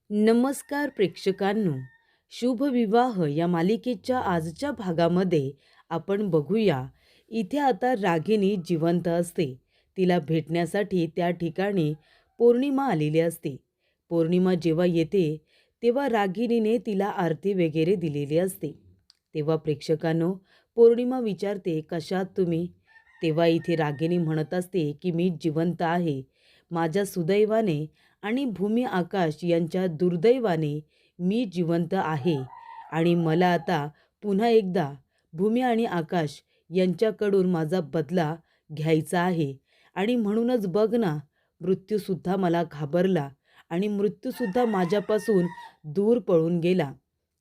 नमस्कार प्रेक्षकांनो, शुभ विवाह या मालिकेच्या आजच्या भागामध्ये आपण बघूया. इथे आता रागिनी जिवंत असते. तिला भेटण्यासाठी त्या ठिकाणी पौर्णिमा आलेली असते. पौर्णिमा जेव्हा येते तेव्हा रागिनीने तिला आरती वगैरे दिलेली असते. तेव्हा प्रेक्षकांनो, पौर्णिमा विचारते, कशात तुम्ही? तेव्हा इथे रागिनी म्हणत असते की मी जिवंत आहे. माझ्या सुदैवाने आणि भूमी आकाश यांच्या दुर्दैवाने मी जिवंत आहे आणि मला आता पुन्हा एकदा भूमी आणि आकाश यांच्याकडून माझा बदला घ्यायचा आहे. आणि म्हणूनच बघ ना, मृत्यूसुद्धा मला घाबरला आणि मृत्यूसुद्धा माझ्यापासून दूर पळून गेला.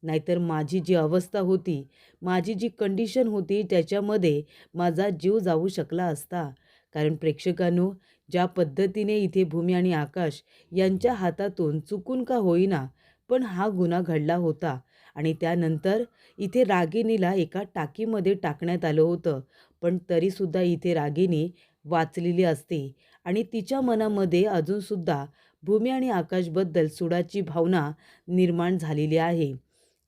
नाहीतर माझी जी अवस्था होती, माझी जी कंडिशन होती, त्याच्यामध्ये माझा जीव जाऊ शकला असता. कारण प्रेक्षकांनो, ज्या पद्धतीने इथे भूमी आणि आकाश यांच्या हातातून चुकून का होईना पण हा गुन्हा घडला होता आणि त्यानंतर इथे रागिनीला एका टाकीमध्ये टाकण्यात आलं होतं. पण तरीसुद्धा इथे रागिनी वाचलेली असते आणि तिच्या मनामध्ये अजूनसुद्धा भूमी आणि आकाशबद्दल सुडाची भावना निर्माण झालेली आहे.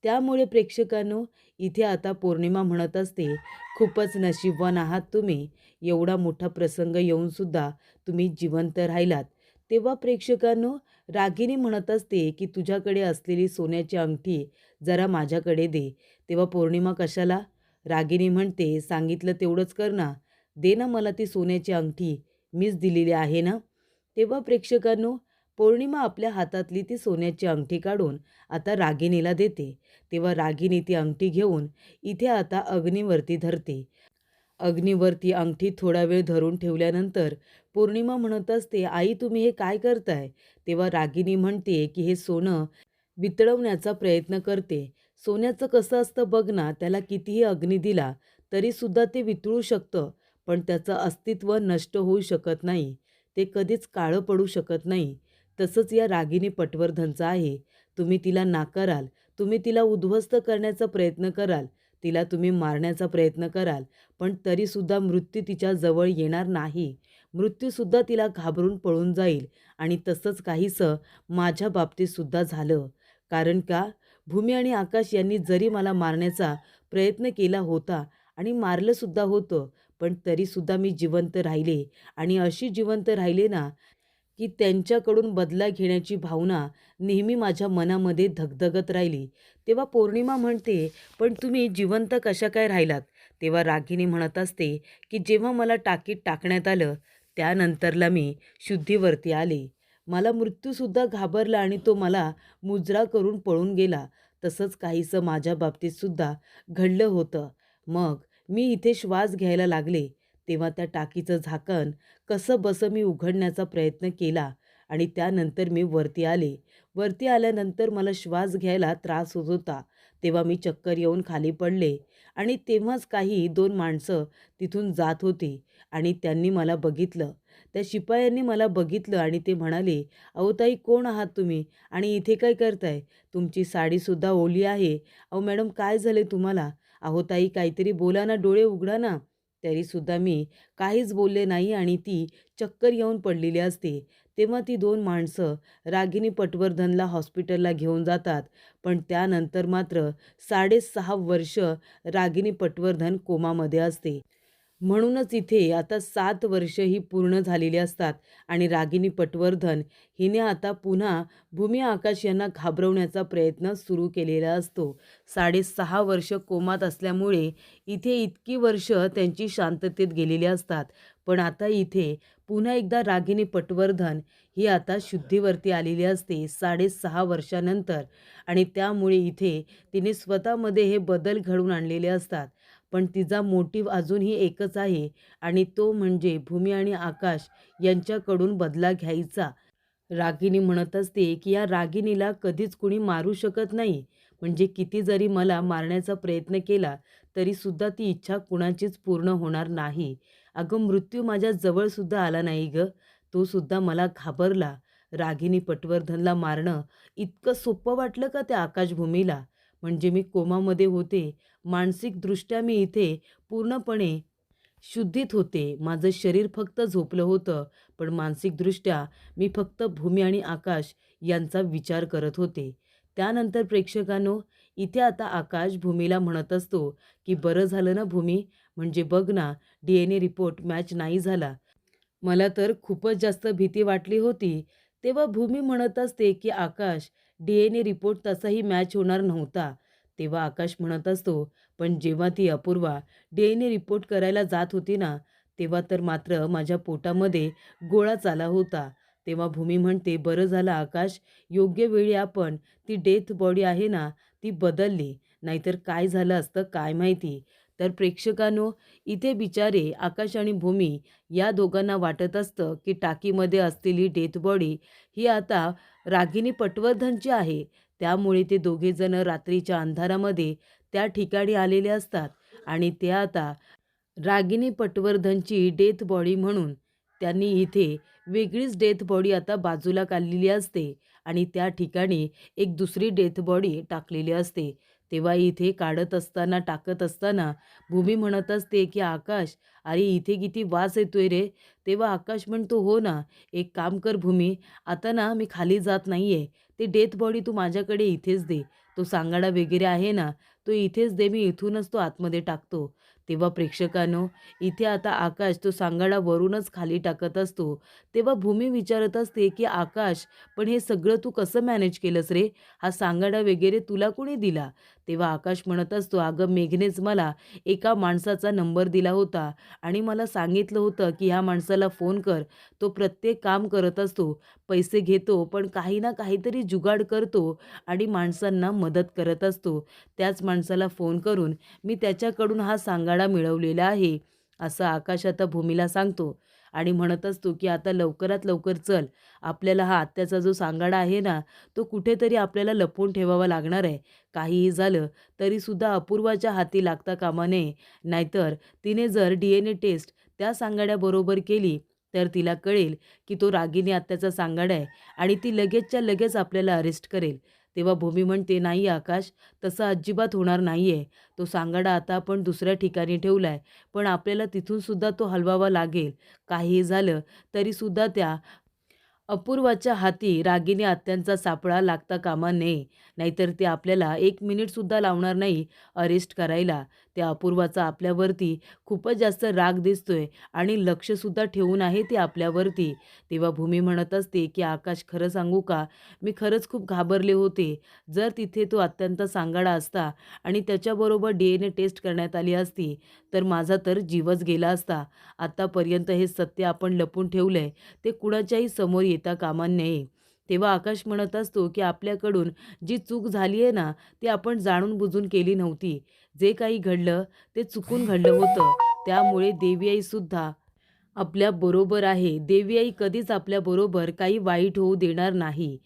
त्यामुळे प्रेक्षकांनो, इथे आता पौर्णिमा म्हणत असते, खूपच नशीबवान आहात तुम्ही. एवढा मोठा प्रसंग येऊनसुद्धा तुम्ही जिवंत राहिलात. तेव्हा प्रेक्षकांनो, रागिनी म्हणत असते की तुझ्याकडे असलेली सोन्याची अंगठी जरा माझ्याकडे दे. तेव्हा पौर्णिमा, कशाला? रागिनी म्हणते, सांगितलं तेवढंच कर ना. दे ना मला ती सोन्याची अंगठी, मीच दिलेली आहे ना. तेव्हा प्रेक्षकांनो, पौर्णिमा आपल्या हातातली ती सोन्याची अंगठी काढून आता रागिनीला देते. तेव्हा रागिनी ती अंगठी घेऊन इथे आता अग्नीवरती धरते. अग्नीवरती अंगठी थोडा वेळ धरून ठेवल्यानंतर पौर्णिमा म्हणत असते, आई तुम्ही हे काय करताय? तेव्हा रागिनी म्हणते की हे सोनं वितळवण्याचा प्रयत्न करते. सोन्याचं कसं असतं बघ ना, त्याला कितीही अग्नी दिला तरीसुद्धा ते वितळू शकतं, पण त्याचं अस्तित्व नष्ट होऊ शकत नाही. ते कधीच काळं पडू शकत नाही. तसंच या रागिनी पटवर्धनचं आहे. तुम्ही तिला नाकाराल, तुम्ही तिला उद्ध्वस्त करण्याचा प्रयत्न कराल, तिला तुम्ही मारण्याचा प्रयत्न कराल, पण तरीसुद्धा मृत्यू तिच्या जवळ येणार नाही. मृत्यूसुद्धा तिला घाबरून पळून जाईल आणि तसंच काहीसं माझ्या बाबतीतसुद्धा झालं. कारण का, भूमी आणि आकाश यांनी जरी मला मारण्याचा प्रयत्न केला होता आणि मारलंसुद्धा होतं, पण तरीसुद्धा मी जिवंत राहिले आणि अशी जिवंत राहिले ना, की त्यांच्याकडून बदला घेण्याची भावना नेहमी माझ्या मनामध्ये धगधगत राहिली. तेव्हा पौर्णिमा म्हणते, पण तुम्ही जिवंत कशा काय राहिलात? तेव्हा रागिनी म्हणत असते, की जेव्हा मला टाकीत टाकण्यात आलं, त्यानंतरला मी शुद्धीवरती आले. मला मृत्यूसुद्धा घाबरला आणि तो मला मुजरा करून पळून गेला. तसंच काहीसं माझ्या बाबतीतसुद्धा घडलं होतं. मग मी इथे श्वास घ्यायला लागले, तेव्हा त्या टाकीचं झाकण कसंबसं मी उघडण्याचा प्रयत्न केला आणि त्यानंतर मी वरती आले. वरती आल्यानंतर मला श्वास घ्यायला त्रास होत होता. तेव्हा मी चक्कर येऊन खाली पडले आणि तेव्हाच काही 2 माणसं तिथून जात होती आणि त्यांनी मला बघितलं. त्या शिपायांनी मला बघितलं आणि ते म्हणाले, "अहो ताई, कोण आहात तुम्ही आणि इथे काय करताय? तुमची साडीसुद्धा ओली आहे. अहो मॅडम, काय झाले तुम्हाला? अहो ताई, काहीतरी बोला ना, डोळे उघडा ना." तरीसुद्धा मी काहीच बोलले नाही आणि ती चक्कर येऊन पडलेली असते. तेव्हा ती 2 माणसं रागिनी पटवर्धनला हॉस्पिटलला घेऊन जातात. पण त्यानंतर मात्र 6.5 वर्ष रागिनी पटवर्धन कोमामध्ये असते. म्हणूनच इथे आता 7 वर्ष ही पूर्ण झालेली असतात आणि रागिनी पटवर्धन हिने आता पुन्हा भूमी आकाश यांना घाबरवण्याचा प्रयत्न सुरू केलेला असतो. 6.5 वर्ष कोमात असल्यामुळे इथे इतकी वर्ष त्यांची शांततेत गेलेली असतात. पण आता इथे पुन्हा एकदा रागिनी पटवर्धन ही आता शुद्धीवरती आलेली असते 6.5 वर्षानंतर आणि त्यामुळे इथे तिने स्वतःमध्ये हे बदल घडवून आणलेले असतात. पण तिचा मोटिव्ह अजूनही एकच आहे आणि तो म्हणजे भूमी आणि आकाश यांच्याकडून बदला घ्यायचा. रागिनी म्हणत असते की या रागिनीला कधीच कुणी मारू शकत नाही. म्हणजे किती जरी मला मारण्याचा प्रयत्न केला तरीसुद्धा ती इच्छा कुणाचीच पूर्ण होणार नाही. अगं, मृत्यू माझ्या जवळसुद्धा आला नाही गं, तो सुद्धा मला घाबरला. रागिनी पटवर्धनला मारणं इतकं सोपं वाटलं का त्या आकाशभूमीला? म्हणजे मी कोमामध्ये होते. मानसिकदृष्ट्या मी इथे पूर्णपणे शुद्धीत होते. माझं शरीर फक्त झोपलं होतं, पण मानसिकदृष्ट्या मी फक्त भूमी आणि आकाश यांचा विचार करत होते. त्यानंतर प्रेक्षकांनो, इथे आता आकाश भूमीला म्हणत असतो, की "बरं झालं ना भूमी, म्हणजे बघ ना, DNA रिपोर्ट मॅच नाही झाला. मला तर खूपच जास्त भीती वाटली होती." तेव्हा भूमी म्हणत असते, की "आकाश, DNA रिपोर्ट तसाही मॅच होणार नव्हता." तेव्हा आकाश म्हणत असतो, "पण जेव्हा ती अपूर्वा DNA रिपोर्ट करायला जात होती ना, तेव्हा तर मात्र माझ्या पोटामध्ये गोळाच आला होता." तेव्हा भूमी म्हणते, "बरं झालं आकाश, योग्य वेळी आपण ती डेथ बॉडी आहे ना, ती बदलली. नाहीतर काय झालं असतं काय माहिती." तर प्रेक्षकांनो, इथे बिचारे आकाश आणि भूमी या दोघांना वाटत असतं, की टाकीमध्ये असलेली डेथ बॉडी ही आता रागिनी पटवर्धनची आहे. त्यामुळे ते दोघेजण रात्रीच्या अंधारामध्ये त्या ठिकाणी आलेले असतात आणि ते आता रागिनी पटवर्धनची डेथ बॉडी म्हणून त्यांनी इथे वेगळीच डेथ बॉडी आता बाजूला काढलेली असते आणि त्या ठिकाणी एक दुसरी डेथ बॉडी टाकलेली असते. तेव्हा इथे काढत असताना, टाकत असताना भूमी म्हणत असते, की "आकाश, अरे इथे किती वास येतोय रे." तेव्हा आकाश म्हणतो, "हो ना, एक काम कर भूमी, आता ना मी खाली जात नाहीये. ते डेथ बॉडी तू माझ्याकडे इथेच दे. तो सांगाडा वगैरे आहे ना, तो इथेच दे, मी इथूनच तो आतमध्ये टाकतो." तेव्हा प्रेक्षकांनो, इथे आता आकाश तो सांगाडा वरूनच खाली टाकत असतो. तेव्हा भूमी विचारत असते, की "आकाश, पण हे सगळं तू कसं मॅनेज केलंस रे? हा सांगाडा वगैरे तुला कोणी दिला?" तेव्हा आकाश म्हणत असतो, "अगं मेघनेच मला एका माणसाचा नंबर दिला होता आणि मला सांगितलं होतं, की ह्या माणसाला फोन कर. तो प्रत्येक काम करत असतो. पैसे घेतो, पण काही ना काहीतरी जुगाड करतो आणि माणसांना मदत करत असतो. त्याच माणसाला फोन करून मी त्याच्याकडून हा सांगाडा मिळवलेला आहे." असं आकाश आता भूमीला सांगतो आणि म्हणत असतो, की "आता लवकरात लवकर चल. आपल्याला हा आत्याचा जो सांगाडा आहे ना, तो कुठेतरी आपल्याला लपवून ठेवावा लागणार आहे. काहीही झालं तरीसुद्धा अपूर्वाच्या हाती लागता कामा नये. नाहीतर तिने जर DNA टेस्ट त्या सांगाड्याबरोबर केली, तर तिला कळेल, की तो रागिनी आत्याचा सांगाडा आहे आणि ती लगेचच्या लगेच आपल्याला अरेस्ट करेल." तेव्हा भूमी म्हणते, "नाही आकाश, तसं अजिबात होणार नाहीये. तो सांगाडा आता आपण दुसऱ्या ठिकाणी ठेवलाय, पण आपल्याला तिथून सुद्धा तो हलवावा लागेल. काहीही झालं तरीसुद्धा त्या अपूर्वाच्या हाती रागिनी आत्यांचा सापळा लागता कामा नये. नाहीतर ते आपल्याला 1 मिनिटसुद्धा लावणार नाही अरेस्ट करायला. त्या अपूर्वाचा आपल्यावरती खूपच जास्त राग दिसतोय आणि लक्षसुद्धा ठेवून आहे ती आपल्यावरती." तेव्हा भूमी म्हणत असते, की "आकाश, खरं सांगू का? मी खरंच खूप घाबरले होते. जर तिथे तो अत्यंत सांगाडा असता आणि त्याच्याबरोबर DNA टेस्ट करण्यात आली असती, तर माझा तर जीवच गेला असता. आत्तापर्यंत हे सत्य आपण लपवून ठेवलंय, ते कुणाच्याही समोर येता कामा नये." तेव्हा आकाश म्हणत असतो, की "आपल्याकडून जी चूक झाली आहे ना, ती आपण जाणून-बुजून केली नव्हती. जे काही घडलं ते चुकून घडलं होतं. त्यामुळे देवीआईसुद्धा आपल्याबरोबर आहे. देवीआई कधीच आपल्याबरोबर काही वाईट होऊ देणार नाही."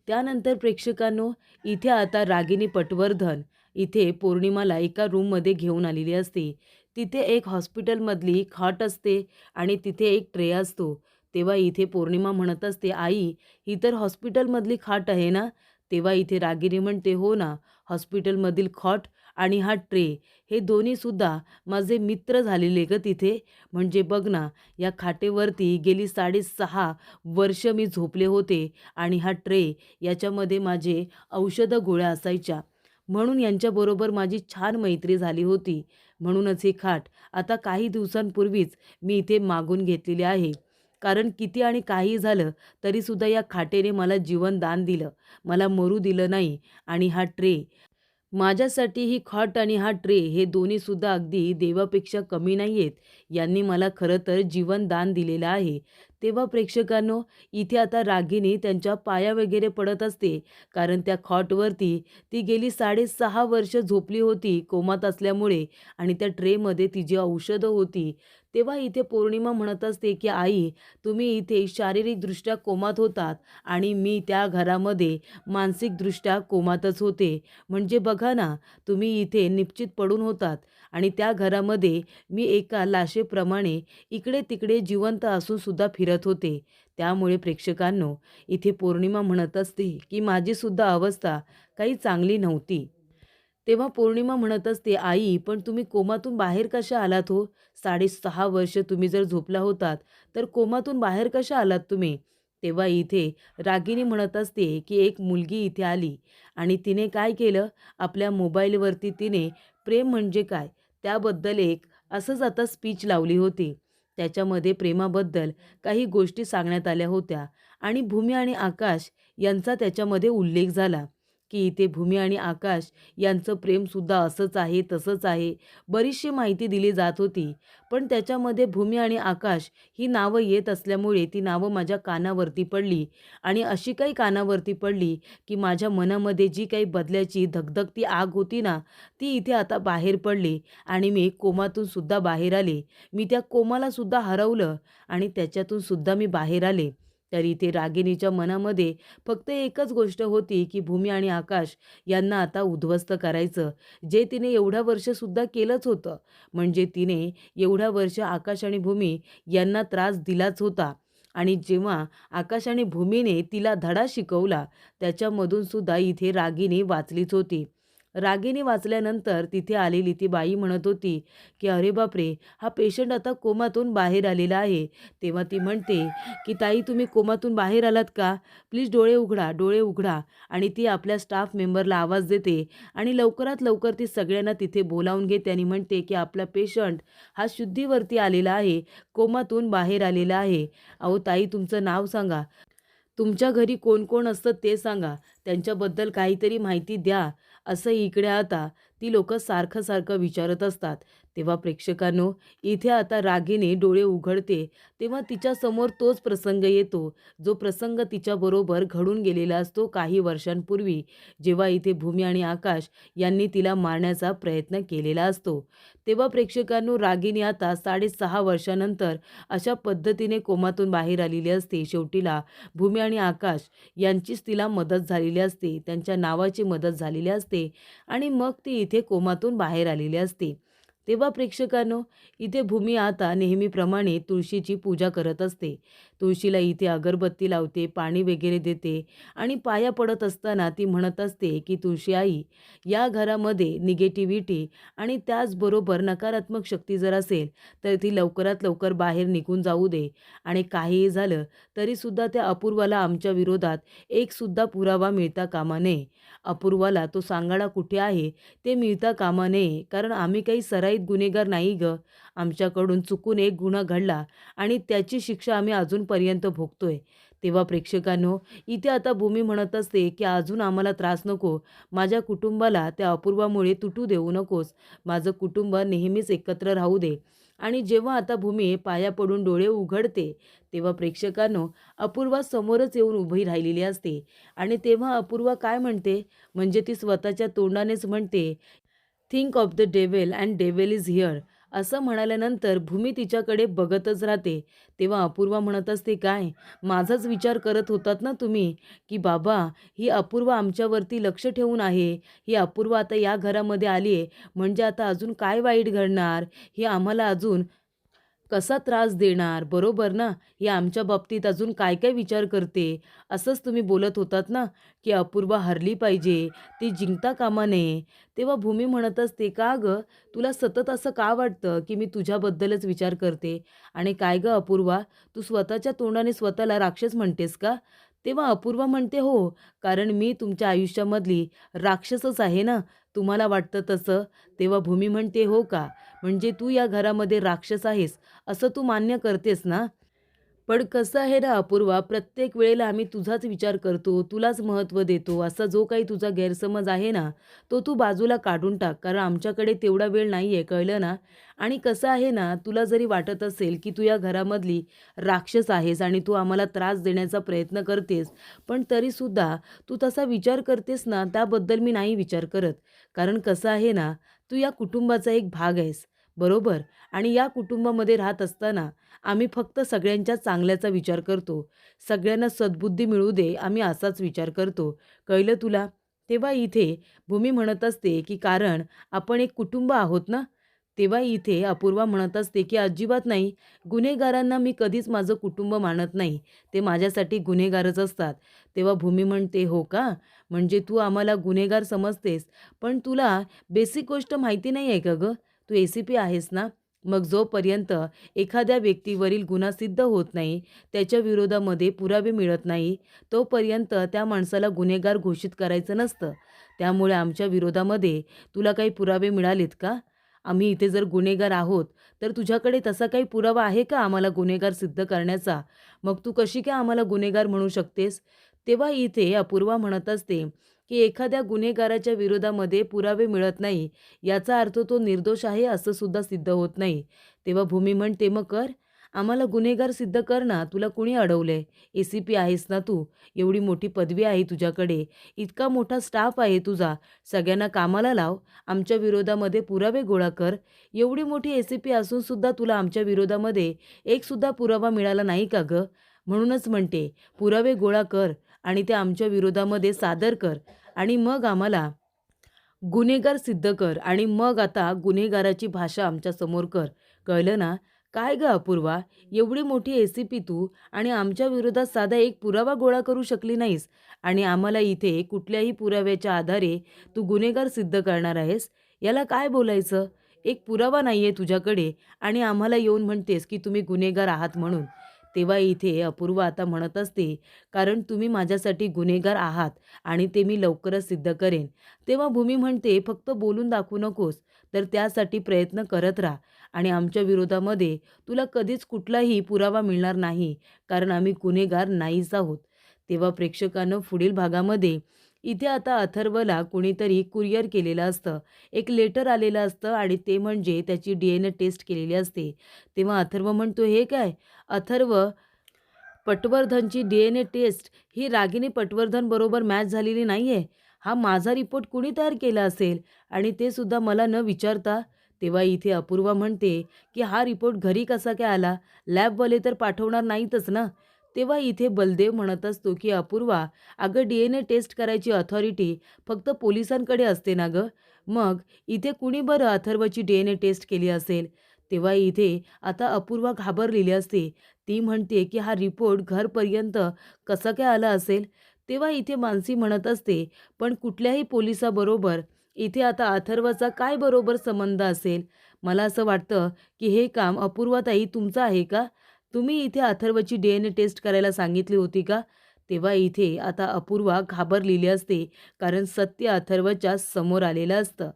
त्यानंतर प्रेक्षकांनो, इथे आता रागिनी पटवर्धन इथे पौर्णिमाला एका रूममध्ये घेऊन आलेली असते. तिथे एक हॉस्पिटलमधली खाट असते आणि तिथे एक ट्रे असतो. तेव्हा इथे पौर्णिमा म्हणत असते, "आई, ही तर हॉस्पिटलमधली खाट आहे ना?" तेव्हा इथे रागिनी म्हणते, "हो ना, हॉस्पिटलमधील खाट आणि हा ट्रे हे दोन्हीसुद्धा माझे मित्र झालेले गं तिथे. म्हणजे बघ ना, या खाटेवरती गेली 6.5 वर्ष मी झोपले होते आणि हा ट्रे याच्यामध्ये माझे औषधं गोळ्या असायच्या. म्हणून यांच्याबरोबर माझी छान मैत्री झाली होती. म्हणूनच ही खाट आता काही दिवसांपूर्वीच मी इथे मागून घेतलेली आहे. कारण किती आणि काहीही झालं तरीसुद्धा या खाटेने मला जीवनदान दिलं. मला मरू दिलं नाही आणि हा ट्रे माझ्यासाठी ही खाट आणि हा ट्रे हे दोन्हीसुद्धा अगदी देवापेक्षा कमी नाही आहेत. यांनी मला खरं तर जीवनदान दिलेलं आहे." तेव्हा प्रेक्षकांनो, इथे आता रागिनी त्यांच्या पाया वगैरे पडत असते. कारण त्या खाटवरती ती गेली 6.5 वर्ष झोपली होती कोमात असल्यामुळे आणि त्या ट्रेमध्ये ती जी औषधं होती. तेव्हा इथे पौर्णिमा म्हणत असते, की "आई, तुम्ही इथे शारीरिकदृष्ट्या कोमात होतात आणि मी त्या घरामध्ये मानसिकदृष्ट्या कोमातच होते. म्हणजे बघा ना, तुम्ही इथे निश्चित पडून होतात आणि त्या घरामध्ये मी एका लाशेप्रमाणे इकडे-तिकडे जिवंत असून सुद्धा फिरत होते." त्यामुळे प्रेक्षकांनो, इथे पौर्णिमा म्हणत असते, की "माझी सुद्धा अवस्था काही चांगली नव्हती." तेव्हा पौर्णिमा म्हणत असते, "आई, पण तुम्ही कोमातून बाहेर कशा आलात हो? 6.5 वर्ष तुम्ही जर झोपला होतात, तर कोमातून बाहेर कशा आलात तुम्ही?" तेव्हा इथे रागिनी म्हणत असते की एक मुलगी इथे आली आणि तिने काय केलं, आपल्या मोबाईलवरती तिने प्रेम म्हणजे काय त्याबद्दल एक असंच आता स्पीच लावली होती. त्याच्यामध्ये प्रेमाबद्दल काही गोष्टी सांगण्यात आल्या होत्या आणि भूमी आणि आकाश यांचा त्याच्यामध्ये उल्लेख झाला, की इथे भूमी आणि आकाश यांचं प्रेमसुद्धा असंच आहे, तसंच आहे. बरीचशी माहिती दिली जात होती. पण त्याच्यामध्ये भूमी आणि आकाश ही नावं येत असल्यामुळे ती नावं माझ्या कानावरती पडली आणि अशी काही कानावरती पडली, की माझ्या मनामध्ये जी काही बदल्याची धगधगती आग होती ना, ती इथे आता बाहेर पडली आणि मी कोमातून सुद्धा बाहेर आले. मी त्या कोमाला सुद्धा हरवलं आणि त्याच्यातून सुद्धा मी बाहेर आले. तर इथे रागिणीच्या मनामध्ये फक्त एकच गोष्ट होती, की भूमी आणि आकाश यांना आता उद्ध्वस्त करायचं, जे तिने एवढ्या वर्षसुद्धा केलंच होतं. म्हणजे तिने एवढ्या वर्ष आकाश आणि भूमी यांना त्रास दिलाच होता आणि जेव्हा आकाश आणि भूमीने तिला धडा शिकवला, त्याच्यामधून सुद्धा इथे रागिनी वाचलीच होती. रागिनी वाचल्यानंतर तिथे आलेली ती बाई म्हणत होती, की "अरे बापरे! हा पेशंट आता कोमातून बाहेर आलेला आहे." तेव्हा ती म्हणते, की "ताई तुम्ही कोमातून बाहेर आलात का? प्लीज डोळे उघडा, डोळे उघडा." आणि ती आपल्या स्टाफ मेंबरला आवाज देते आणि लवकरात लवकर ती सगळ्यांना तिथे बोलावून घेते आणि म्हणते, की "आपला पेशंट हा शुद्धीवरती आलेला आहे, कोमातून बाहेर आलेला आहे. अहो ताई तुमचं नाव सांगा. तुमच्या घरी कोण-कोण असतं ते सांगा. त्यांच्याबद्दल काहीतरी माहिती द्या." असं इकडे आता ती लोकं सारखं-सारखं विचारत असतात. तेव्हा प्रेक्षकांनो, इथे आता रागिनी डोळे उघडते, तेव्हा तिच्यासमोर तोच प्रसंग येतो, जो प्रसंग तिच्याबरोबर घडून गेलेला असतो काही वर्षांपूर्वी, जेव्हा इथे भूमी आणि आकाश यांनी तिला मारण्याचा प्रयत्न केलेला असतो. तेव्हा प्रेक्षकांनो, रागिनी आता 6.5 वर्षानंतर अशा पद्धतीने कोमातून बाहेर आलेली असते. शेवटीला भूमी आणि आकाश यांचीच तिला मदत झालेली असते. त्यांच्या नावाची मदत झालेली असते आणि मग ती इथे कोमातून बाहेर आलेली असते. तेव्हा प्रेक्षकांनो, इथे भूमी आता नेहमीप्रमाणे तुळशीची पूजा करत असते. तुळशीला इथे अगरबत्ती लावते, पाणी वगैरे देते आणि पाया पडत असताना ती म्हणत असते, की "तुळशी आई, या घरामध्ये निगेटिव्हिटी आणि त्याचबरोबर नकारात्मक शक्ती जर असेल, तर ती लवकरात लवकर बाहेर निघून जाऊ दे आणि काहीही झालं तरीसुद्धा त्या अपूर्वाला आमच्या विरोधात एकसुद्धा पुरावा मिळता कामा नये. अपूर्वाला तो सांगाडा कुठे आहे ते मिळता कामा नये. कारण आम्ही काही सराईत गुन्हेगार नाही गं. आमच्याकडून चुकून एक गुन्हा घडला आणि त्याची शिक्षा आम्ही अजूनपर्यंत भोगतोय." तेव्हा प्रेक्षकांनो, इथे आता भूमी म्हणत असते, की "अजून आम्हाला त्रास नको. माझ्या कुटुंबाला त्या अपूर्वामुळे तुटू देऊ नकोस. माझं कुटुंब नेहमीच एकत्र राहू दे." आणि जेव्हा आता भूमी पाया पडून डोळे उघडते, तेव्हा प्रेक्षकांनो, अपूर्वा समोरच येऊन उभी राहिलेली असते आणि तेव्हा अपूर्वा काय म्हणते, म्हणजे ती स्वतःच्या तोंडानेच म्हणते, "think of the devil and devil is here." असं म्हणाल्यानंतर भूमी तिच्याकडे बघतच राहते. तेव्हा अपूर्वा म्हणत असते, "काय? माझाच विचार करत होतात ना तुम्ही, की बाबा ही अपूर्वा आमच्यावरती लक्ष ठेवून आहे. ही अपूर्वा आता या घरामध्ये आली आहे, म्हणजे आता अजून काय वाईट घडणार? ही आम्हाला अजून कसा त्रास देणार, बरोबर ना? ही आमच्या बाबतीत अजून काय-काय विचार करते, असंच तुम्ही बोलत होतात ना, की अपूर्वा हरली पाहिजे, ती जिंकता कामा नये. तेव्हा भूमी म्हणत असते, "का गं? तुला सतत असं का वाटतं, की मी तुझ्याबद्दलच विचार करते? आणि काय गं अपूर्वा, तू स्वतःच्या तोंडाने स्वतःला राक्षस म्हणतेस का?" तेव्हा अपूर्वा म्हणते, "हो, कारण मी तुमच्या आयुष्यामधली राक्षसच आहे ना. तुम्हाला वाटतं तसं?" तेव्हा भूमी म्हणते, "हो का? म्हणजे तू या घरामध्ये राक्षस आहेस, असं तू मान्य करतेस ना? पण कसं आहे ना अपूर्वा, प्रत्येक वेळेला आम्ही तुझाच विचार करतो, तुलाच महत्त्व देतो. असा जो काही तुझा गैरसमज आहे ना, तो तू बाजूला काढून टाक. कारण आमच्याकडे तेवढा वेळ नाही आहे, कळलं ना? आणि कसं आहे ना, तुला जरी वाटत असेल, की तू या घरामधली राक्षस आहेस आणि तू आम्हाला त्रास देण्याचा प्रयत्न करतेस, पण तरीसुद्धा तू तसा विचार करतेस ना, त्याबद्दल मी नाही विचार करत. कारण कसं आहे ना, तू या कुटुंबाचा एक भाग आहेस, बरोबर? आणि या कुटुंबामध्ये राहत असताना आम्ही फक्त सगळ्यांच्या चांगल्याचा विचार करतो. सगळ्यांना सद्बुद्धी मिळू दे, आम्ही असाच विचार करतो. कळलं तुला? तेव्हा इथे भूमी म्हणत असते, की "कारण आपण एक कुटुंब आहोत ना." तेव्हा इथे अपूर्वा म्हणत असते, की "अजिबात नाही. गुन्हेगारांना मी कधीच माझं कुटुंब मानत नाही. ते माझ्यासाठी गुन्हेगारच असतात." तेव्हा भूमी म्हणते, "हो का? म्हणजे तू आम्हाला गुन्हेगार समजतेस, पण तुला बेसिक गोष्ट माहिती नाही आहे का गं? तू ए-सी-पी आहेस ना?" मग जोपर्यंत एखाद्या व्यक्तीवरील गुन्हा सिद्ध होत नाही, त्याच्या विरोधामध्ये पुरावे मिळत नाही, तोपर्यंत त्या माणसाला गुन्हेगार घोषित करायचं नसतं. त्यामुळे आमच्या विरोधामध्ये तुला काही पुरावे मिळालेत का? आम्ही इथे जर गुन्हेगार आहोत, तर तुझ्याकडे तसा काही पुरावा आहे का आम्हाला गुन्हेगार सिद्ध करण्याचा? मग तू कशी काय आम्हाला गुन्हेगार म्हणू शकतेस? तेव्हा इथे अपूर्वा म्हणत असते, की एखाद्या गुन्हेगाराच्या विरोधामध्ये पुरावे मिळत नाही, याचा अर्थ तो निर्दोष आहे असं सुद्धा सिद्ध होत नाही. तेव्हा भूमी म्हणते, "मग कर. आम्हाला गुन्हेगार सिद्ध कर ना. तुला कुणी अडवलंय? ACP आहेस ना तू. एवढी मोठी पदवी आहे तुझ्याकडे. इतका मोठा स्टाफ आहे तुझा. सगळ्यांना कामाला लाव. आमच्या विरोधामध्ये पुरावे गोळा कर." एवढी मोठी ACP असून सुद्धा तुला आमच्या विरोधामध्ये एक सुद्धा पुरावा मिळाला नाही का गं? म्हणूनच म्हणते, पुरावे गोळा कर आणि ते आमच्या विरोधामध्ये सादर कर आणि मग आम्हाला गुन्हेगार सिद्ध कर आणि मग आता गुन्हेगाराची भाषा आमच्यासमोर कर. कळलं ना? काय गं अपूर्वा, एवढी मोठी ACP तू आणि आमच्या विरोधात साधा एक पुरावा गोळा करू शकली नाहीस आणि आम्हाला इथे कुठल्याही पुराव्याच्या आधारे तू गुन्हेगार सिद्ध करणार आहेस. याला काय बोलायचं? एक पुरावा नाहीये तुझ्याकडे आणि आम्हाला येऊन म्हणतेस, की तुम्ही गुन्हेगार आहात म्हणून. तेव्हा इथे अपूर्वा आता म्हणत असते, "कारण तुम्ही माझ्यासाठी गुन्हेगार आहात आणि ते मी लवकरच सिद्ध करेन." तेव्हा भूमी म्हणते, "फक्त बोलून दाखवू नकोस, तर त्यासाठी प्रयत्न करत राहा आणि आमच्या विरोधामध्ये तुला कधीच कुठलाही पुरावा मिळणार नाही, कारण आम्ही गुन्हेगार नाहीच आहोत." तेव्हा प्रेक्षकांनो पुढील भागामध्ये इथे आता अथर्वला कोणीतरी कुरिअर केलेलं असतं. एक लेटर आलेलं असतं आणि ते म्हणजे त्याची DNA टेस्ट केलेली असते. तेव्हा अथर्व म्हणतो, "हे काय?" अथर्व पटवर्धनची DNA टेस्ट ही रागिनी पटवर्धन बरोबर मॅच झालेली नाहीये. हा माझा रिपोर्ट कुणी तयार केला असेल आणि ते सुद्धा मला न विचारता. तेव्हा इथे अपूर्वा म्हणते, की हा रिपोर्ट घरी कसा काय आला? लॅबवाले तर पाठवणार नाहीतच ना. तेव्हा इथे बलदेव म्हणत असतो, की अपूर्वा, अगं DNA टेस्ट करायची अथॉरिटी फक्त पोलिसांकडे असते ना गं. मग इथे कुणी बरं अथर्वची DNA टेस्ट केली असेल? तेव्हा इथे आता अपूर्वा घाबरलेली असते. ती म्हणते, की हा रिपोर्ट घरपर्यंत कसा काय आला असेल? तेव्हा इथे मानसी म्हणत असते, पण कुठल्याही पोलिसाबरोबर इथे आता अथर्वचा काय बरोबर संबंध असेल? मला असं वाटतं, की हे काम अपूर्वाताई तुमचं आहे का? तुम्ही इथे अथर्वची DNA टेस्ट करायला सांगितली होती का? तेव्हा इथे आता अपूर्वा घाबरलेली असते, कारण सत्य अथर्वच्या समोर आलेलं असतं.